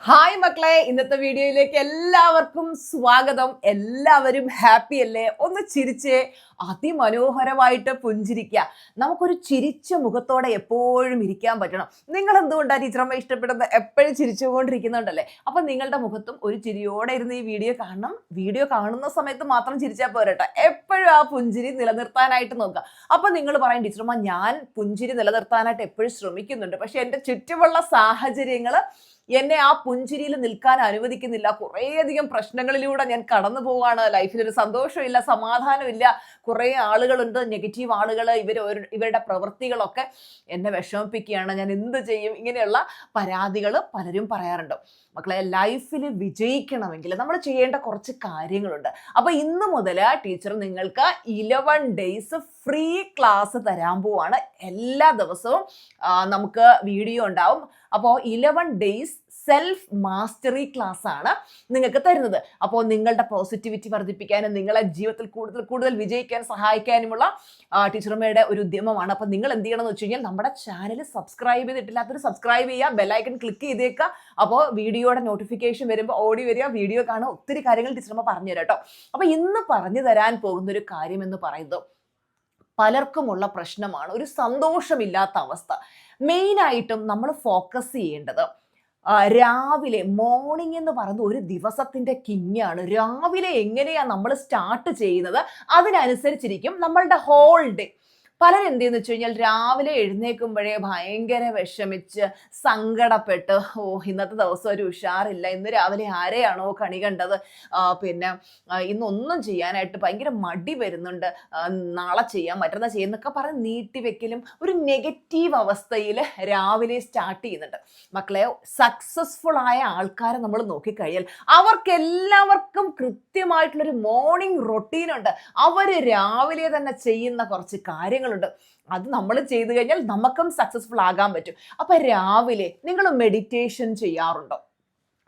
Hi മക്കളെ, ഇന്നത്തെ വീഡിയോയിലേക്ക് എല്ലാവർക്കും സ്വാഗതം. എല്ലാവരും ഹാപ്പി അല്ലേ? ഒന്ന് ചിരിച്ചേ, അതിമനോഹരമായിട്ട് പുഞ്ചിരിക്കുക. നമുക്കൊരു ചിരിച്ച മുഖത്തോടെ എപ്പോഴും ഇരിക്കാൻ പറ്റണം. നിങ്ങൾ എന്തുകൊണ്ടാണ് ടീച്ചറമ്മ ഇഷ്ടപ്പെടുന്നത്? എപ്പോഴും ചിരിച്ചുകൊണ്ടിരിക്കുന്നുണ്ടല്ലേ? അപ്പൊ നിങ്ങളുടെ മുഖത്തും ഒരു ചിരിയോടെ ഇരുന്ന് ഈ വീഡിയോ കാണണം. വീഡിയോ കാണുന്ന സമയത്ത് മാത്രം ചിരിച്ചാൽ പോരട്ടെ, എപ്പോഴും ആ പുഞ്ചിരി നിലനിർത്താനായിട്ട് നോക്കുക. അപ്പൊ നിങ്ങൾ പറയും, ടീച്ചറമ്മ ഞാൻ പുഞ്ചിരി നിലനിർത്താനായിട്ട് എപ്പോഴും ശ്രമിക്കുന്നുണ്ട്, പക്ഷെ എൻ്റെ ചുറ്റുമുള്ള സാഹചര്യങ്ങൾ എന്നെ ആ പുഞ്ചിരിയിൽ നിൽക്കാൻ അനുവദിക്കുന്നില്ല. കുറേയധികം പ്രശ്നങ്ങളിലൂടെ ഞാൻ കടന്നു പോവാണ്. ലൈഫിൽ ഒരു സന്തോഷമില്ല, സമാധാനമില്ല. കുറേ ആളുകളുണ്ട്, നെഗറ്റീവ് ആളുകൾ. ഇവരുടെ പ്രവൃത്തികളൊക്കെ എന്നെ വിഷമിപ്പിക്കുകയാണ്. ഞാൻ എന്ത് ചെയ്യും? ഇങ്ങനെയുള്ള പരാതികൾ പലരും പറയാറുണ്ട്. മക്കളെ, ലൈഫിൽ വിജയിക്കണമെങ്കിൽ നമ്മൾ ചെയ്യേണ്ട കുറച്ച് കാര്യങ്ങളുണ്ട്. അപ്പൊ ഇന്ന് മുതൽ ടീച്ചർ നിങ്ങൾക്ക് 11 ഡേയ്സ് ഫ്രീ ക്ലാസ് തരാൻ പോവാണ്. എല്ലാ ദിവസവും നമുക്ക് വീഡിയോ ഉണ്ടാവും. അപ്പോൾ 11 ഡേയ്സ് സെൽഫ് മാസ്റ്ററി ക്ലാസ് ആണ് നിങ്ങൾക്ക് തരുന്നത്. അപ്പോൾ നിങ്ങളുടെ പോസിറ്റിവിറ്റി വർദ്ധിപ്പിക്കാനും നിങ്ങളെ ജീവിതത്തിൽ കൂടുതൽ കൂടുതൽ വിജയിക്കാൻ സഹായിക്കാനുമുള്ള ടീച്ചർമ്മയുടെ ഒരു ഉദ്യമമാണ്. അപ്പോൾ നിങ്ങൾ എന്ത് ചെയ്യണമെന്ന് വെച്ച് കഴിഞ്ഞാൽ, നമ്മുടെ ചാനൽ സബ്സ്ക്രൈബ് ചെയ്തിട്ടില്ലാത്തൊരു സബ്സ്ക്രൈബ് ചെയ്യുക, ബെല്ലൈക്കൺ ക്ലിക്ക് ചെയ്തേക്കുക. അപ്പോൾ വീഡിയോയുടെ നോട്ടിഫിക്കേഷൻ വരുമ്പോൾ ഓടി വരിക, വീഡിയോ കാണുക. ഒത്തിരി കാര്യങ്ങൾ ടീച്ചർമ്മ പറഞ്ഞു തരാം കേട്ടോ. അപ്പോൾ ഇന്ന് പറഞ്ഞു തരാൻ പോകുന്ന ഒരു കാര്യം എന്ന് പറയുന്നത് പലർക്കുമുള്ള പ്രശ്നമാണ് ഒരു സന്തോഷമില്ലാത്ത അവസ്ഥ. മെയിനായിട്ടും നമ്മൾ ഫോക്കസ് ചെയ്യേണ്ടത് രാവിലെ മോർണിംഗ് എന്ന് പറയുന്നത് ഒരു ദിവസത്തിന്റെ കിങ്ങാണ്. രാവിലെ എങ്ങനെയാണ് നമ്മൾ സ്റ്റാർട്ട് ചെയ്യുന്നത് അതിനനുസരിച്ചിരിക്കും നമ്മളുടെ ഹോൾ ഡേ. പലരും എന്ത് ചെയ്യുന്നു വെച്ച് കഴിഞ്ഞാൽ, രാവിലെ എഴുന്നേൽക്കുമ്പോഴേ ഭയങ്കര വിഷമിച്ച് സങ്കടപ്പെട്ട്, ഇന്നത്തെ ദിവസം ഒരു ഉഷാറില്ല, ഇന്ന് രാവിലെ ആരെയാണോ കണി കണ്ടത്, പിന്നെ ഇന്നൊന്നും ചെയ്യാനായിട്ട് ഭയങ്കര മടി വരുന്നുണ്ട്, നാളെ ചെയ്യാം, മറ്റന്നാൾ ചെയ്യുന്നൊക്കെ പറഞ്ഞ് നീട്ടിവെക്കലും ഒരു നെഗറ്റീവ് അവസ്ഥയിൽ രാവിലെ സ്റ്റാർട്ട് ചെയ്യുന്നുണ്ട്. മക്കളെ, സക്സസ്ഫുൾ ആയ ആൾക്കാരെ നമ്മൾ നോക്കിക്കഴിഞ്ഞാൽ അവർക്കെല്ലാവർക്കും കൃത്യമായിട്ടുള്ളൊരു മോർണിംഗ് റൊട്ടീനുണ്ട്. അവർ രാവിലെ തന്നെ ചെയ്യുന്ന കുറച്ച് കാര്യങ്ങളുണ്ട്. അത് നമ്മൾ ചെയ്തു കഴിഞ്ഞാൽ നമുക്കും സക്സസ്ഫുൾ ആകാൻ പറ്റും. അപ്പൊ രാവിലെ നിങ്ങൾ മെഡിറ്റേഷൻ ചെയ്യാറുണ്ടോ?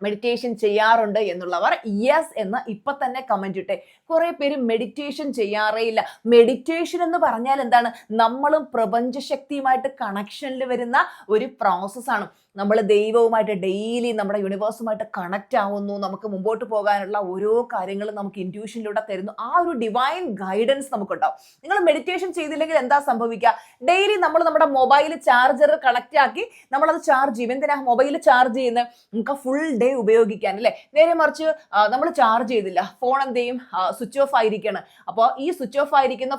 മെഡിറ്റേഷൻ ചെയ്യാറുണ്ട് എന്നുള്ളവർ യെസ് എന്ന് ഇപ്പൊ തന്നെ കമന്റ് ഇട്ടെ. കുറെ പേര് മെഡിറ്റേഷൻ ചെയ്യാറേ ഇല്ല. മെഡിറ്റേഷൻ എന്ന് പറഞ്ഞാൽ എന്താണ്? നമ്മളും പ്രപഞ്ചശക്തിയുമായിട്ട് കണക്ഷനിൽ വരുന്ന ഒരു പ്രോസസ്സാണ്. നമ്മൾ ദൈവവുമായിട്ട് ഡെയിലി നമ്മുടെ യൂണിവേഴ്സുമായിട്ട് കണക്റ്റ് ആവുന്നു. നമുക്ക് മുമ്പോട്ട് പോകാനുള്ള ഓരോ കാര്യങ്ങളും നമുക്ക് ഇൻറ്റ്യൂഷനിലൂടെ തരുന്നു. ആ ഒരു ഡിവൈൻ ഗൈഡൻസ് നമുക്കുണ്ടാവും. നിങ്ങൾ മെഡിറ്റേഷൻ ചെയ്തില്ലെങ്കിൽ എന്താ സംഭവിക്കുക? ഡെയിലി നമ്മൾ നമ്മുടെ മൊബൈൽ ചാർജർ കണക്റ്റ് ആക്കി നമ്മളത് ചാർജ് ചെയ്യും. എന്തിനാ മൊബൈൽ ചാർജ് ചെയ്യുന്നത്? നമുക്ക് ഫുൾ ഡേ ഉപയോഗിക്കാൻ അല്ലേ? നേരെ മറിച്ച് നമ്മൾ ചാർജ് ചെയ്തില്ല, ഫോൺ എന്ത് ചെയ്യും? സ്വിച്ച് ഓഫ് ആയിരിക്കണം. അപ്പോൾ ഈ സ്വിച്ച് ഓഫ് ആയിരിക്കുന്ന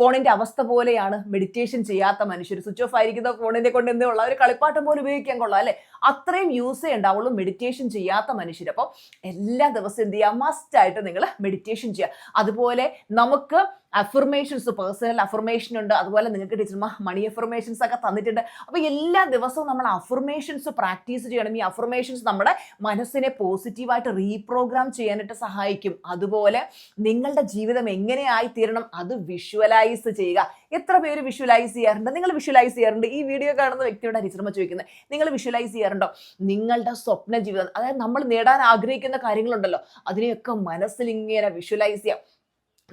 ഫോണിന്റെ അവസ്ഥ പോലെയാണ് മെഡിറ്റേഷൻ ചെയ്യാത്ത മനുഷ്യർ. സ്വിച്ച് ഓഫ് ആയിരിക്കുന്ന ഫോണിനെ കൊണ്ട് എന്തേ ഉള്ള ഒരു കളിപ്പാട്ടം പോലെ ഉപയോഗിക്കാൻ കൊള്ളാം അല്ലെ? അത്രയും യൂസ് ചെയ്യണ്ടാവുള്ളൂ മെഡിറ്റേഷൻ ചെയ്യാത്ത മനുഷ്യർ. അപ്പോൾ എല്ലാ ദിവസവും എന്ത് ചെയ്യുക? മസ്റ്റ് ആയിട്ട് നിങ്ങൾ മെഡിറ്റേഷൻ ചെയ്യുക. അതുപോലെ നമുക്ക് അഫർമേഷൻസ്, പേഴ്സണൽ അഫർമേഷൻ ഉണ്ട്. അതുപോലെ നിങ്ങൾക്ക് ടീച്ചർമാർ മണി അഫർമേഷൻസ് ഒക്കെ തന്നിട്ടുണ്ട്. അപ്പോൾ എല്ലാ ദിവസവും നമ്മൾ അഫർമേഷൻസ് പ്രാക്ടീസ് ചെയ്യണം. ഈ അഫർമേഷൻസ് നമ്മുടെ മനസ്സിനെ പോസിറ്റീവായിട്ട് റീപ്രോഗ്രാം ചെയ്യാനായിട്ട് സഹായിക്കും. അതുപോലെ നിങ്ങളുടെ ജീവിതം എങ്ങനെയായി തീരണം അത് വിഷ്വലൈസ് ചെയ്യുക. എത്ര പേര് വിഷ്വലൈസ് ചെയ്യാറുണ്ട്? നിങ്ങൾ വിഷ്വലൈസ് ചെയ്യാറുണ്ട്? ഈ വീഡിയോ കാണുന്ന വ്യക്തിയോട് ടീച്ചർമാർ ചോദിക്കുന്നത്, നിങ്ങൾ വിഷ്വലൈസ് ചെയ്യാറുണ്ടോ? നിങ്ങളുടെ സ്വപ്ന ജീവിതം, അതായത് നമ്മൾ നേടാൻ ആഗ്രഹിക്കുന്ന കാര്യങ്ങളുണ്ടല്ലോ, അതിനെയൊക്കെ മനസ്സിൽ ഇങ്ങനെ വിഷ്വലൈസ് ചെയ്യാം.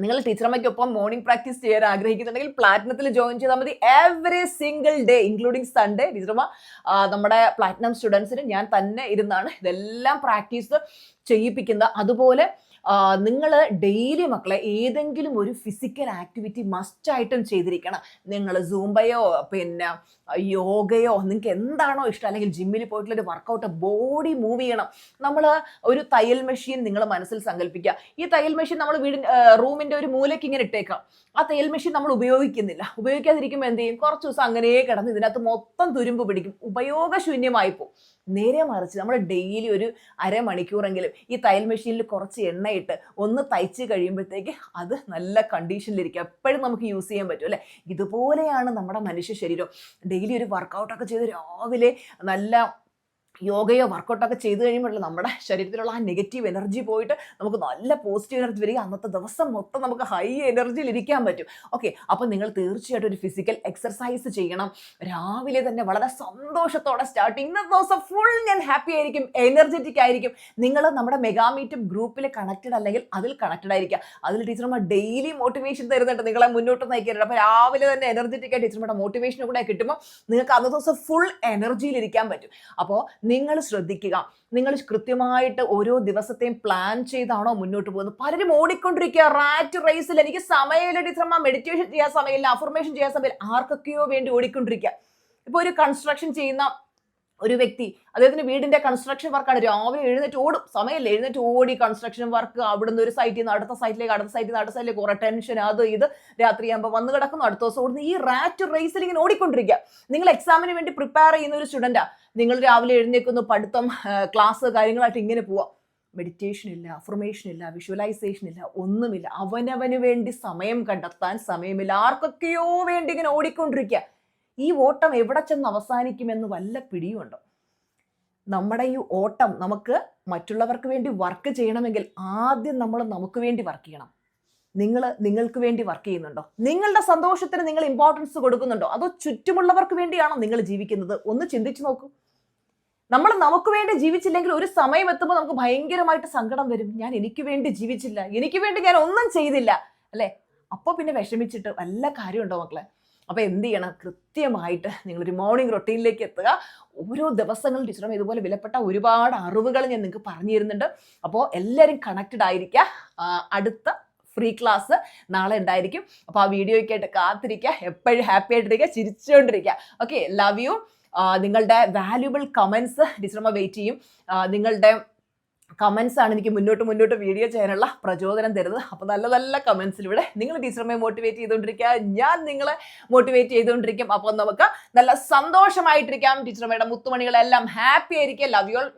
നിങ്ങൾ ടീച്ചറമ്മയ്ക്കൊപ്പം മോർണിംഗ് പ്രാക്ടീസ് ചെയ്യാൻ ആഗ്രഹിക്കുന്നുണ്ടെങ്കിൽ പ്ലാറ്റിനത്തിൽ ജോയിൻ ചെയ്താൽ മതി. Every single day including Sunday ടീച്ചറമ്മ നമ്മുടെ പ്ലാറ്റിനം സ്റ്റുഡൻസിന് ഞാൻ തന്നെ ഇരുന്നാണ് ഇതെല്ലാം പ്രാക്ടീസ് ചെയ്യിപ്പിക്കുന്നത്. അതുപോലെ നിങ്ങൾ ഡെയിലി മക്കളെ ഏതെങ്കിലും ഒരു ഫിസിക്കൽ ആക്ടിവിറ്റി മസ്റ്റായിട്ടും ചെയ്തിരിക്കണം. നിങ്ങൾ സൂംബയോ പിന്നെ യോഗയോ നിങ്ങൾക്ക് എന്താണോ ഇഷ്ടം, അല്ലെങ്കിൽ ജിമ്മിൽ പോയിട്ടുള്ളൊരു വർക്കൗട്ട്, ബോഡി മൂവ് ചെയ്യണം. നമ്മൾ ഒരു തയ്യൽ മെഷീൻ നിങ്ങൾ മനസ്സിൽ സങ്കല്പിക്കുക. ഈ തയ്യൽ മെഷീൻ നമ്മൾ റൂമിൻ്റെ ഒരു മൂലയ്ക്ക് ഇങ്ങനെ ഇട്ടേക്കാം. ആ തയ്യൽ മെഷീൻ നമ്മൾ ഉപയോഗിക്കുന്നില്ല. ഉപയോഗിക്കാതിരിക്കുമ്പോൾ എന്ത് ചെയ്യും? കുറച്ച് ദിവസം അങ്ങനെ കിടന്ന് ഇതിനകത്ത് മൊത്തം തുരുമ്പ് പിടിക്കും, ഉപയോഗശൂന്യമായി പോകും. നേരെ മറിച്ച് നമ്മൾ ഡെയിലി ഒരു അരമണിക്കൂറെങ്കിലും ഈ തയ്യൽ മെഷീനിൽ കുറച്ച് എണ്ണയിട്ട് ഒന്ന് തയ്ച്ച് കഴിയുമ്പോഴത്തേക്ക് അത് നല്ല കണ്ടീഷനിലിരിക്കും. എപ്പോഴും നമുക്ക് യൂസ് ചെയ്യാൻ പറ്റും അല്ലേ? ഇതുപോലെയാണ് നമ്മുടെ മനുഷ്യ ശരീരം. ഡെയിലി ഒരു വർക്കൗട്ടൊക്കെ ചെയ്ത് രാവിലെ നല്ല യോഗയോ വർക്കൗട്ടൊക്കെ ചെയ്ത് കഴിയുമ്പോഴല്ലോ നമ്മുടെ ശരീരത്തിലുള്ള ആ നെഗറ്റീവ് എനർജി പോയിട്ട് നമുക്ക് നല്ല പോസിറ്റീവ് എനർജി വരിക. അന്നത്തെ ദിവസം മൊത്തം നമുക്ക് ഹൈ എനർജിയിൽ ഇരിക്കാൻ പറ്റും. ഓക്കെ, അപ്പോൾ നിങ്ങൾ തീർച്ചയായിട്ടും ഒരു ഫിസിക്കൽ എക്സർസൈസ് ചെയ്യണം. രാവിലെ തന്നെ വളരെ സന്തോഷത്തോടെ സ്റ്റാർട്ട്. ഇന്നത്തെ ദിവസം ഫുൾ ഞാൻ ഹാപ്പി ആയിരിക്കും, എനർജറ്റിക് ആയിരിക്കും. നിങ്ങൾ നമ്മുടെ മെഗാമീറ്റ് ഗ്രൂപ്പിൽ കണക്റ്റഡ് അല്ലെങ്കിൽ അതിൽ കണക്റ്റഡ് ആയിരിക്കുക. അതിൽ ടീച്ചർമാർ ഡെയിലി മോട്ടിവേഷൻ തരുന്നുണ്ട്, നിങ്ങളെ മുന്നോട്ട് നയിക്കാറുണ്ട്. അപ്പോൾ രാവിലെ തന്നെ എനർജറ്റിക് ആയി ടീച്ചർമാരുടെ മോട്ടിവേഷനും കൂടെ കിട്ടുമ്പോൾ നിങ്ങൾക്ക് അന്നത്തെ ദിവസം ഫുൾ എനർജിയിൽ ഇരിക്കാൻ പറ്റും. അപ്പോൾ നിങ്ങൾ ശ്രദ്ധിക്കുക. നിങ്ങൾ കൃത്യമായിട്ട് ഓരോ ദിവസത്തെയും പ്ലാൻ ചെയ്താണോ മുന്നോട്ട് പോകുന്നത്? പലരും ഓടിക്കൊണ്ടിരിക്കുക റാറ്റ് റേസിൽ. എനിക്ക് സമയമില്ല ടീച്ചറമ്മ, മെഡിറ്റേഷൻ ചെയ്യാൻ സമയമില്ല, അഫർമേഷൻ ചെയ്യാൻ സമയമില്ല, ആർക്കൊക്കെയോ വേണ്ടി ഓടിക്കൊണ്ടിരിക്കുക. ഇപ്പൊ ഒരു കൺസ്ട്രക്ഷൻ ചെയ്യുന്ന ഒരു വ്യക്തി, അദ്ദേഹത്തിന് വീടിന്റെ കൺസ്ട്രക്ഷൻ വർക്കാണ്, രാവിലെ എഴുന്നേറ്റ് ഓടും, സമയമില്ല, എഴുന്നേറ്റ് ഓടി കൺസ്ട്രക്ഷൻ വർക്ക്, അവിടുന്ന് ഒരു സൈറ്റിൽ നിന്ന് അടുത്ത സൈറ്റിലേക്ക്, അടുത്ത സൈറ്റിൽ നിന്ന് അടുത്ത സൈറ്റിലേക്ക്, കുറെ ടെൻഷൻ, അത് ഇത്, രാത്രിയാകുമ്പോൾ വന്ന് കിടക്കുന്നു, അടുത്ത ദിവസം ഓടുന്നു. ഈ റാറ്റ് റേസിൽ ഇങ്ങനെ ഓടിക്കൊണ്ടിരിക്കുക. നിങ്ങൾ എക്സാമിന് വേണ്ടി പ്രിപ്പയർ ചെയ്യുന്ന ഒരു സ്റ്റുഡന്റാ, നിങ്ങൾ രാവിലെ എഴുന്നേക്കുന്നു, പഠിത്തം, ക്ലാസ്, കാര്യങ്ങളായിട്ട് ഇങ്ങനെ പോവാം. മെഡിറ്റേഷൻ ഇല്ല, അഫർമേഷൻ ഇല്ല, വിഷ്വലൈസേഷൻ ഇല്ല, ഒന്നുമില്ല. അവനവന് വേണ്ടി സമയം കണ്ടെത്താൻ സമയമില്ല. ആർക്കൊക്കെയോ വേണ്ടി ഇങ്ങനെ ഓടിക്കൊണ്ടിരിക്കുക. ഈ ഓട്ടം എവിടെ ചെന്ന് അവസാനിക്കുമെന്ന് വല്ല പിടിയുണ്ടോ? നമ്മുടെ ഈ ഓട്ടം നമുക്ക് മറ്റുള്ളവർക്ക് വേണ്ടി വർക്ക് ചെയ്യണമെങ്കിൽ ആദ്യം നമ്മൾ നമുക്ക് വേണ്ടി വർക്ക് ചെയ്യണം. നിങ്ങൾക്ക് വേണ്ടി വർക്ക് ചെയ്യുന്നുണ്ടോ? നിങ്ങളുടെ സന്തോഷത്തിന് നിങ്ങൾ ഇമ്പോർട്ടൻസ് കൊടുക്കുന്നുണ്ടോ? അതോ ചുറ്റുമുള്ളവർക്ക് വേണ്ടിയാണോ നിങ്ങൾ ജീവിക്കുന്നത്? ഒന്ന് ചിന്തിച്ചു നോക്കൂ. നമ്മൾ നമുക്ക് വേണ്ടി ജീവിച്ചില്ലെങ്കിൽ ഒരു സമയം എത്തുമ്പോൾ നമുക്ക് ഭയങ്കരമായിട്ട് സങ്കടം വരും. ഞാൻ എനിക്ക് വേണ്ടി ജീവിച്ചില്ല, എനിക്ക് വേണ്ടി ഞാൻ ഒന്നും ചെയ്തില്ല, അല്ലേ? അപ്പോൾ പിന്നെ വിഷമിച്ചിട്ട് വല്ല കാര്യമുണ്ടോ മക്കളെ? അപ്പോൾ എന്ത് ചെയ്യണം? കൃത്യമായിട്ട് നിങ്ങളൊരു മോർണിംഗ് റൊട്ടീനിലേക്ക് എത്തുക. ഓരോ ദിവസങ്ങളും ടീച്ചറും ഇതുപോലെ വിലപ്പെട്ട ഒരുപാട് അറിവുകൾ ഞാൻ നിങ്ങൾക്ക് പറഞ്ഞു തരുന്നുണ്ട്. അപ്പോൾ എല്ലാവരും കണക്റ്റഡ് ആയിരിക്കുക. അടുത്ത ഫ്രീ ക്ലാസ് നാളെ ഉണ്ടായിരിക്കും. അപ്പോൾ ആ വീഡിയോയ്ക്കായിട്ട് കാത്തിരിക്കുക. എപ്പോഴും ഹാപ്പി ആയിട്ടിരിക്കുക, ചിരിച്ചുകൊണ്ടിരിക്കുക. Okay, love you. നിങ്ങളുടെ വാല്യുബിൾ കമൻസ് ടീച്ചറമ്മ വെയിറ്റ് ചെയ്യും. നിങ്ങളുടെ കമൻസ് ആണ് എനിക്ക് മുന്നോട്ട് വീഡിയോ ചെയ്യാനുള്ള പ്രചോദനം തരുന്നത്. അപ്പോൾ നല്ല നല്ല കമൻസിലൂടെ നിങ്ങൾ ടീച്ചറമ്മയെ മോട്ടിവേറ്റ് ചെയ്തുകൊണ്ടിരിക്കുക, ഞാൻ നിങ്ങളെ മോട്ടിവേറ്റ് ചെയ്തുകൊണ്ടിരിക്കും. അപ്പോൾ നമുക്ക് നല്ല സന്തോഷമായിട്ടിരിക്കാം. ടീച്ചറമ്മയുടെ മുത്തുമണികളെല്ലാം ഹാപ്പി ആയിരിക്കുക. Love you all.